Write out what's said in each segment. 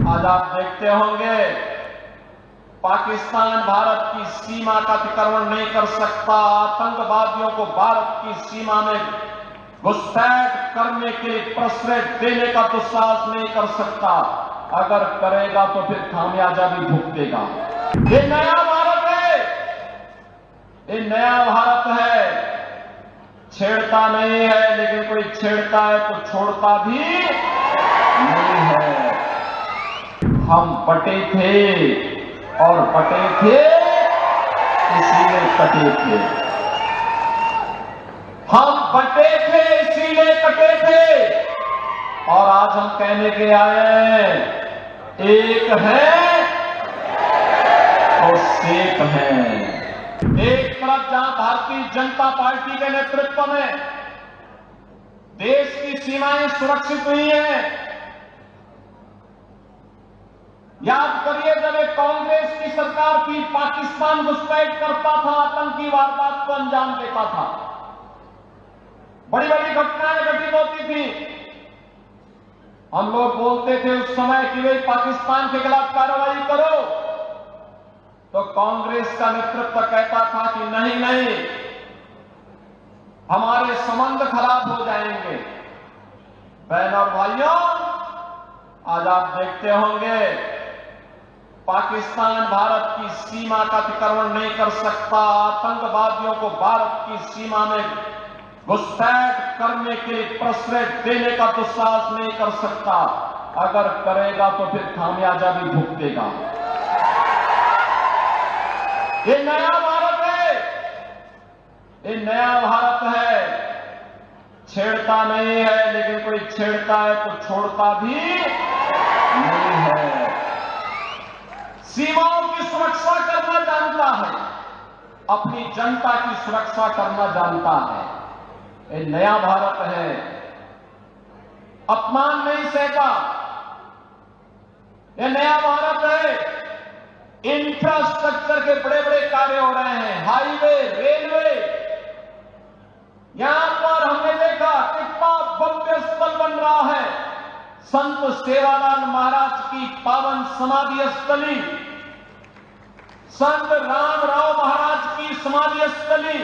आज आप देखते होंगे पाकिस्तान भारत की सीमा का अतिक्रमण नहीं कर सकता, आतंकवादियों को भारत की सीमा में घुसपैठ करने के लिए प्रश्रय देने का दुस्साहस नहीं कर सकता। अगर करेगा तो फिर खामियाजा भी भुगतेगा। ये नया भारत है, ये नया भारत है। छेड़ता नहीं है, लेकिन कोई छेड़ता है तो छोड़ता भी नहीं है। हम बटे थे और बटे थे इसीलिए कटे थे। हम बटे थे इसीलिए कटे थे। और आज हम कहने के आए हैं, एक है और सेफ है। एक तरफ जहां भारतीय जनता पार्टी के नेतृत्व में देश की सीमाएं सुरक्षित हुई हैं। याद करिए, जब एक कांग्रेस की सरकार थी, पाकिस्तान घुसपैठ करता था, आतंकी वारदात को अंजाम देता था, बड़ी बड़ी घटनाएं घटित होती थी। हम लोग बोलते थे उस समय कि भाई पाकिस्तान के खिलाफ कार्रवाई करो, तो कांग्रेस का नेतृत्व कहता था कि नहीं नहीं, हमारे संबंध खराब हो जाएंगे। बहनों और भाइयों, आज आप देखते होंगे पाकिस्तान भारत की सीमा का अतिक्रमण नहीं कर सकता, आतंकवादियों को भारत की सीमा में घुसपैठ करने के लिए प्रश्रय देने का दुस्साहस नहीं कर सकता। अगर करेगा तो फिर खामियाजा भी भुगतेगा। ये नया भारत है, ये नया भारत है। छेड़ता नहीं है, लेकिन कोई छेड़ता है तो छोड़ता भी नहीं है। सीमाओं की सुरक्षा करना जानता है, अपनी जनता की सुरक्षा करना जानता है। ये नया भारत है। अपमान नहीं सहता। ये नया भारत है। इंफ्रास्ट्रक्चर के बड़े बड़े कार्य हो रहे हैं, हाईवे, रेलवे। यहां पर हमने देखा कितना भव्य स्थल बन रहा है, संत सेवालाल महाराज की पावन समाधि स्थली, संत रामराव महाराज की समाधि स्थली,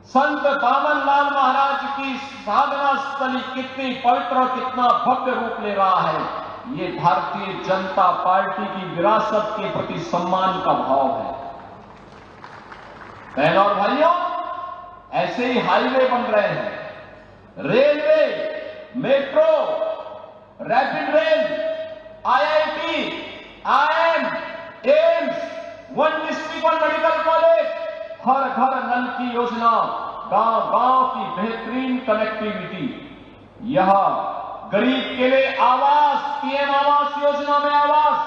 संत बामनलाल महाराज की साधना स्थली कितनी पवित्र और कितना भव्य रूप ले रहा है। ये भारतीय जनता पार्टी की विरासत के प्रति सम्मान का भाव है। बहनों और भाइयों, ऐसे ही हाईवे बन रहे हैं, railway, metro, rapid rail, IIT, IIM, AIIMS, one district one medical college, हर घर नल की योजना, गांव गांव की बेहतरीन कनेक्टिविटी, यह गरीब के लिए आवास, PM आवास योजना में आवास,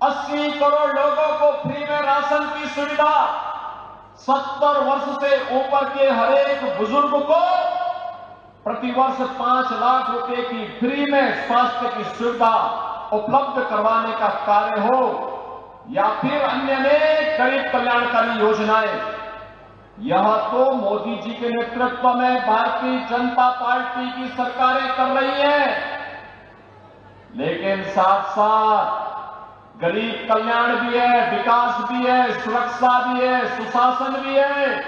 80 करोड़ लोगों को फ्री में राशन की सुविधा, 70 वर्ष से ऊपर के हर एक बुजुर्ग को प्रतिवर्ष 5 लाख रुपए की फ्री में स्वास्थ्य की सुविधा उपलब्ध करवाने का कार्य हो, या फिर अन्य अनेक गरीब कल्याणकारी योजनाएं, यह तो मोदी जी के नेतृत्व में भारतीय जनता पार्टी की सरकारें कर रही हैं। लेकिन साथ साथ गरीब कल्याण भी है, विकास भी है, सुरक्षा भी है, सुशासन भी है,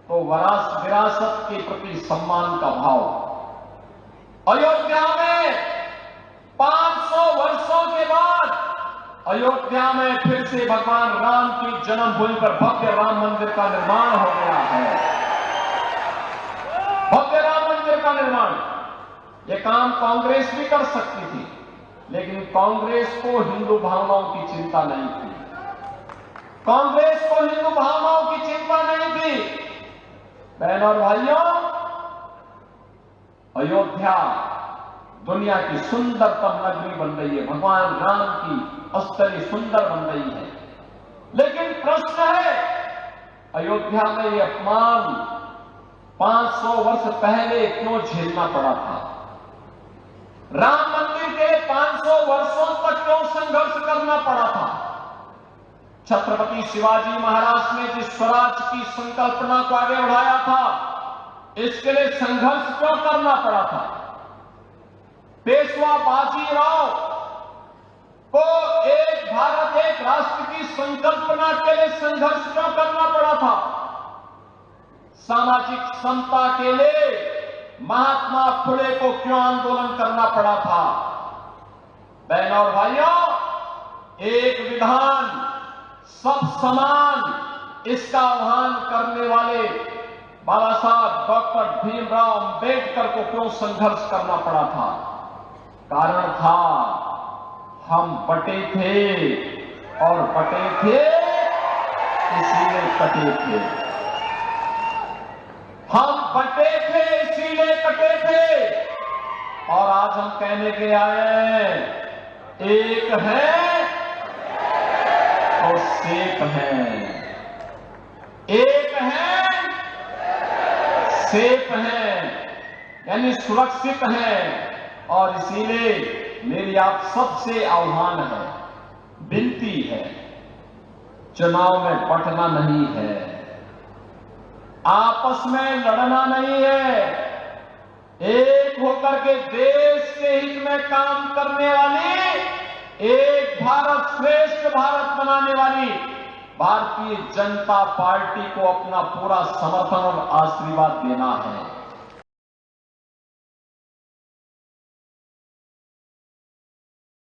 तो विरासत के प्रति सम्मान का भाव। अयोध्या में 500 वर्षों के बाद अयोध्या में फिर से भगवान राम की जन्मभूमि पर भव्य राम मंदिर का निर्माण हो गया है। भव्य राम मंदिर का निर्माण, यह काम कांग्रेस भी कर सकती थी, लेकिन कांग्रेस को हिंदू भावनाओं की चिंता नहीं थी। कांग्रेस को हिंदू भावनाओं की चिंता नहीं थी। बहनों और भाइयों, अयोध्या दुनिया की सुंदरतम नगरी बन रही है, भगवान राम की स्थली सुंदर बन रही है। लेकिन प्रश्न है, अयोध्या में यह अपमान 500 वर्ष पहले क्यों झेलना पड़ा था? राम मंदिर के 500 वर्षों तक क्यों संघर्ष करना पड़ा था? छत्रपति शिवाजी महाराज ने जिस स्वराज की संकल्पना को आगे बढ़ाया था, इसके लिए संघर्ष क्यों करना पड़ा था? पेशवा बाजीराव संकल्पना के लिए संघर्ष क्यों करना पड़ा था? सामाजिक समता के लिए महात्मा फुले को क्यों आंदोलन करना पड़ा था? बहनों और भाइयों, एक विधान सब समान, इसका आह्वान करने वाले बाबा साहब डॉक्टर भीमराव अंबेडकर को क्यों संघर्ष करना पड़ा था? कारण था हम बटे थे और बटे थे इसीलिए कटे थे। हम बटे थे इसीलिए कटे थे। और आज हम कहने के आए एक है तो सेफ है, एक है सेफ है, यानी सुरक्षित है। और इसीलिए मेरी आप सबसे आह्वान है, विनती है, चुनाव में बंटना नहीं है, आपस में लड़ना नहीं है, एक होकर के देश के हित में काम करने वाली, एक भारत श्रेष्ठ भारत बनाने वाली भारतीय जनता पार्टी को अपना पूरा समर्थन और आशीर्वाद देना है।